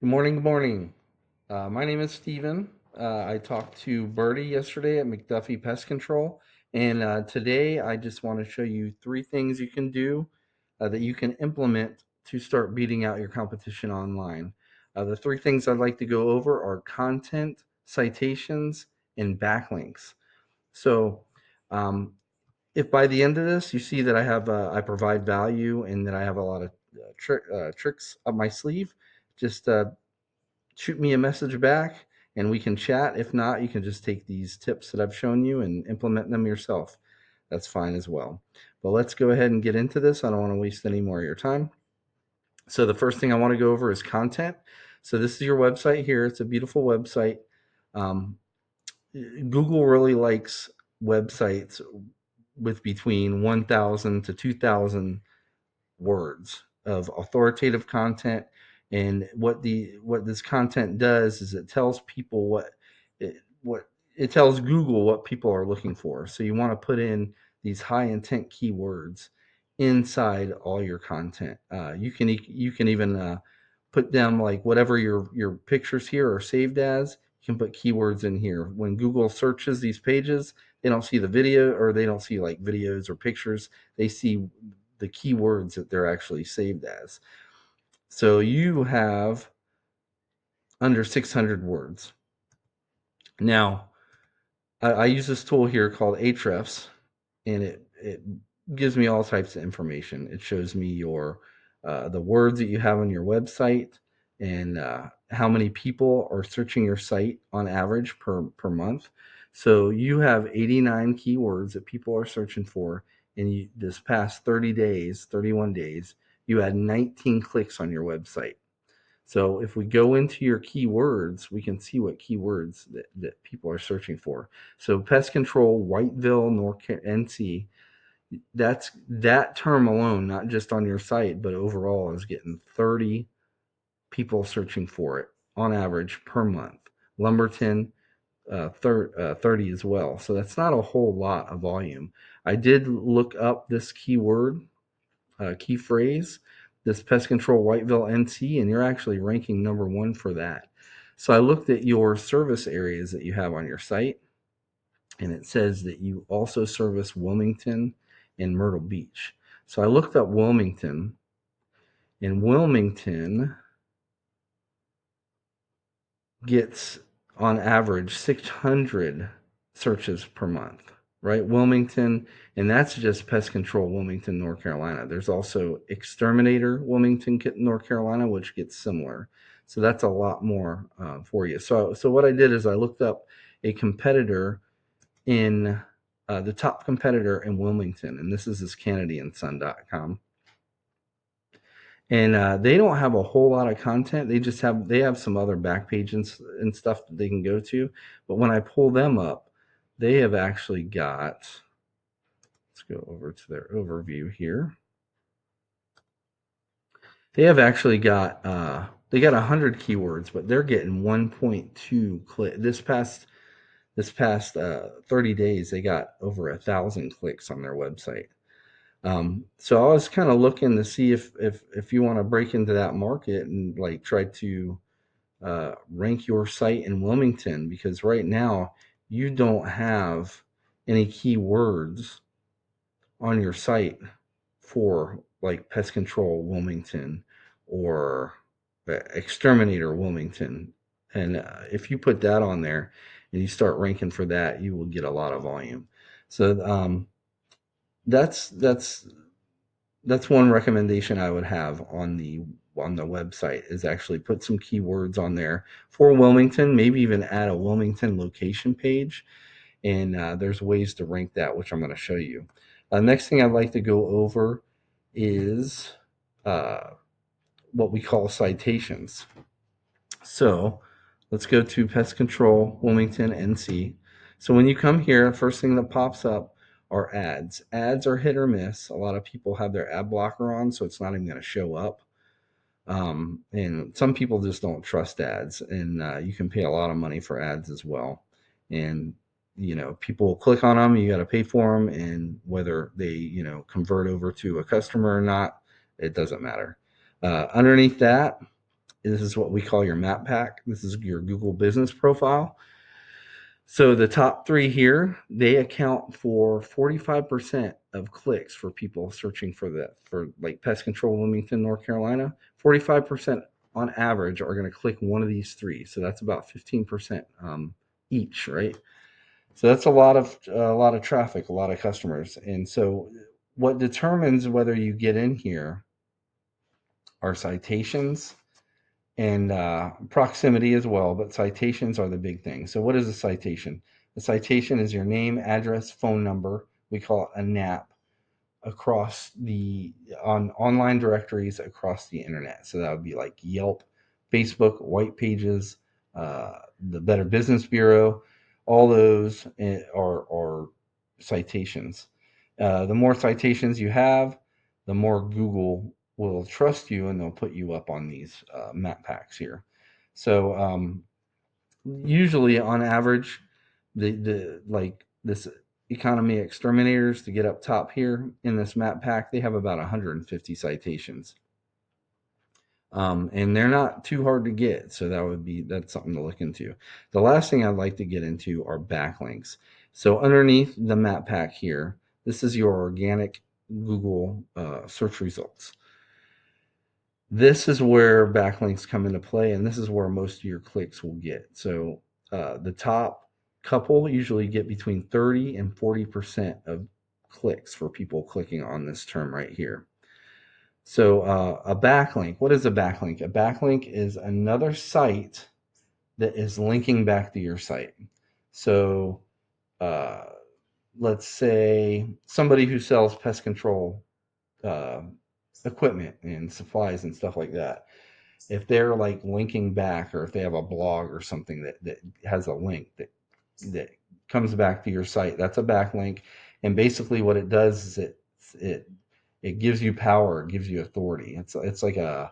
Good morning. Good morning. My name is Steven. I talked to Bertie yesterday at McDuffie Pest Control, and today I just want to show you three things you can do that you can implement to start beating out your competition online. The three things I'd like to go over are content, citations, and backlinks. So, um, if by the end of this you see that I provide value and that I have a lot of tricks up my sleeve, just shoot me a message back and we can chat. If not, you can just take these tips that I've shown you and implement them yourself. That's fine as well. But let's go ahead and get into this. I don't want to waste any more of your time. So the first thing I want to go over is content. So this is your website here. It's a beautiful website. Um, Google really likes websites with between 1,000 to 2,000 words of authoritative content. And what this content does is it tells people what it tells Google what people are looking for. So you want to put in these high intent keywords inside all your content. You can even put them like whatever your pictures here are saved as. You can put keywords in here. When Google searches these pages, they don't see the video, or they don't see like videos or pictures. They see the keywords that they're actually saved as. So you have under 600 words. Now, I use this tool here called Ahrefs, and it gives me all types of information. It shows me your the words that you have on your website and how many people are searching your site on average per month. So you have 89 keywords that people are searching for, and this past 30 days, 31 days, you had 19 clicks on your website. So if we go into your keywords, we can see what keywords that people are searching for. So pest control, Whiteville, NC, that term alone, not just on your site, but overall is getting 30 people searching for it on average per month. Lumberton, 30 as well. So that's not a whole lot of volume. I did look up this keyword, key phrase, this pest control Whiteville NC, and you're actually ranking number one for that. So I looked at your service areas that you have on your site, and it says that you also service Wilmington and Myrtle Beach. So I looked up Wilmington, and Wilmington gets on average 600 searches per month, right? Wilmington, and that's just pest control Wilmington, North Carolina. There's also exterminator Wilmington, North Carolina, which gets similar. So that's a lot more for you. So what I did is I looked up a competitor in the top competitor in Wilmington, and this CanadianSun.com. And they don't have a whole lot of content. They have some other back pages and stuff that they can go to. But when I pull them up, they have actually got. Let's go over to their overview here. They have actually got. They got 100 keywords, but they're getting 1.2 click. This past 30 days, they got over 1,000 clicks on their website. So I was kind of looking to see if you want to break into that market and like try to rank your site in Wilmington, because right now you don't have any keywords on your site for like pest control Wilmington or exterminator Wilmington. And if you put that on there and you start ranking for that, you will get a lot of volume. So that's that's that's one recommendation I would have on the website, is actually put some keywords on there for Wilmington, maybe even add a Wilmington location page. And there's ways to rank that, which I'm going to show you. Next thing I'd like to go over is uh, what we call citations. So let's go to Pest Control Wilmington NC. So when you come here, first thing that pops up are ads. Ads are hit or miss. A lot of people have their ad blocker on, so it's not even going to show up. And some people just don't trust ads, and you can pay a lot of money for ads as well. And people will click on them. You got to pay for them, and whether they convert over to a customer or not, it doesn't matter. Underneath that, this is what we call your map pack. This is your Google business profile. So the top three here, they account for 45% of clicks for people searching for like pest control, Wilmington, North Carolina. 45% on average are going to click one of these three. So that's about 15% each, right? So that's a lot of traffic, a lot of customers. And so what determines whether you get in here are citations and proximity as well, but citations are the big thing. So, what is a citation? A citation is your name, address, phone number. We call it a NAP across the on online directories across the internet. So that would be like Yelp, Facebook, White Pages, the Better Business Bureau. All those are citations. The more citations you have, the more Google will trust you, and they'll put you up on these map packs here. So usually, on average, the like this economy exterminators to get up top here in this map pack, they have about 150 citations. And they're not too hard to get, so that's something to look into. The last thing I'd like to get into are backlinks. So underneath the map pack here, this is your organic Google search results. This is where backlinks come into play, and this is where most of your clicks will get. So the top couple usually get between 30 and 40% of clicks for people clicking on this term right here. So a backlink, what is a backlink? A backlink is another site that is linking back to your site. So uh, let's say somebody who sells pest control uh, equipment and supplies and stuff like that, if they're like linking back, or if they have a blog or something that has a link that comes back to your site, that's a backlink. And basically what it does is it it gives you power, it gives you authority. It's like uh,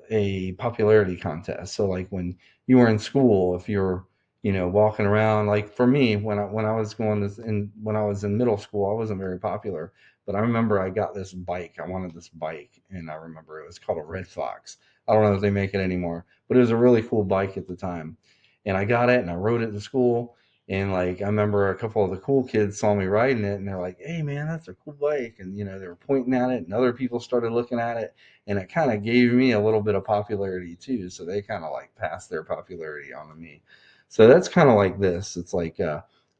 a popularity contest. So like when you were in school, if you're walking around, like for me, when I was in middle school, I wasn't very popular, but I remember I got this bike. I wanted this bike, and I remember it was called a Red Fox. I don't know if they make it anymore, but it was a really cool bike at the time. And I got it and I rode it to school. And like I remember a couple of the cool kids saw me riding it, and they're like, "Hey man, that's a cool bike." And they were pointing at it, and other people started looking at it, and it kind of gave me a little bit of popularity too. So they kind of like passed their popularity on to me. So that's kind of like this. It's like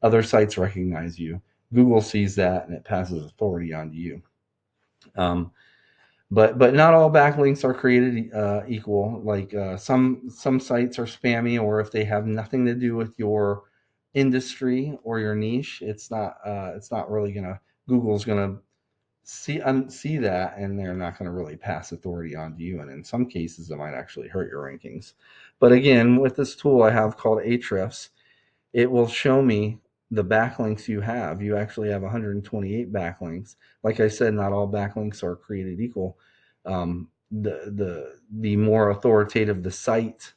other sites recognize you. Google sees that, and it passes authority on to you. Um, but not all backlinks are created equal. Like some sites are spammy, or if they have nothing to do with your industry or your niche, it's not really gonna Google's gonna see that, and they're not going to really pass authority on to you. And in some cases, it might actually hurt your rankings. But again, with this tool I have called Ahrefs, it will show me the backlinks you have. You actually have 128 backlinks. Like I said, not all backlinks are created equal. The more authoritative the site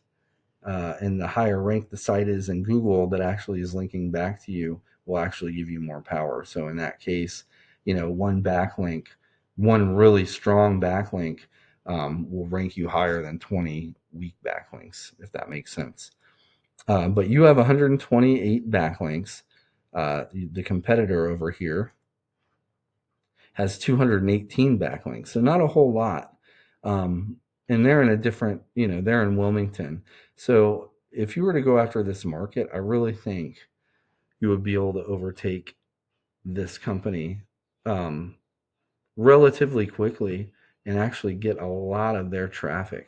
and the higher rank the site is in Google that actually is linking back to you will actually give you more power. So in that case, one backlink, one really strong backlink will rank you higher than 20 weak backlinks, if that makes sense. But you have 128 backlinks. The competitor over here has 218 backlinks, so not a whole lot. And they're in a different, they're in Wilmington. So if you were to go after this market, I really think you would be able to overtake this company um, relatively quickly and actually get a lot of their traffic.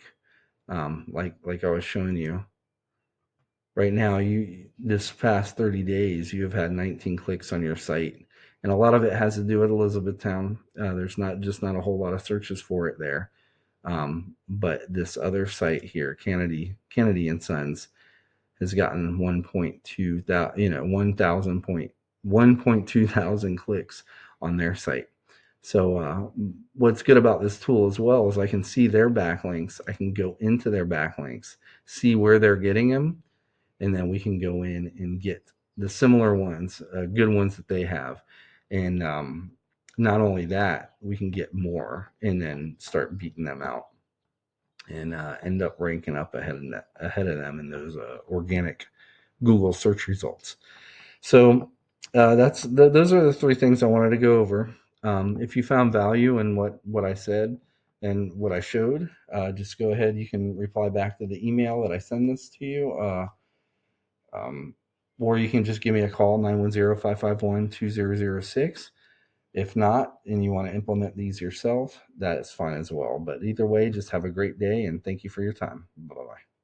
Like I was showing you right now, you this past 30 days, you have had 19 clicks on your site, and a lot of it has to do with Elizabethtown. There's not a whole lot of searches for it there. But this other site here, Kennedy and Sons, has gotten 1.2 thousand, 1,2 thousand clicks on their site. So what's good about this tool as well is I can see their backlinks. I can go into their backlinks, see where they're getting them, and then we can go in and get the similar ones, good ones that they have. And not only that, we can get more and then start beating them out. and end up ranking up ahead of them in those organic Google search results. So those are the three things I wanted to go over. If you found value in what I said and what I showed, just go ahead. You can reply back to the email that I send this to you, um, or you can just give me a call 910-551-2006. If not, and you want to implement these yourself, that is fine as well. But either way, just have a great day and thank you for your time. Bye bye.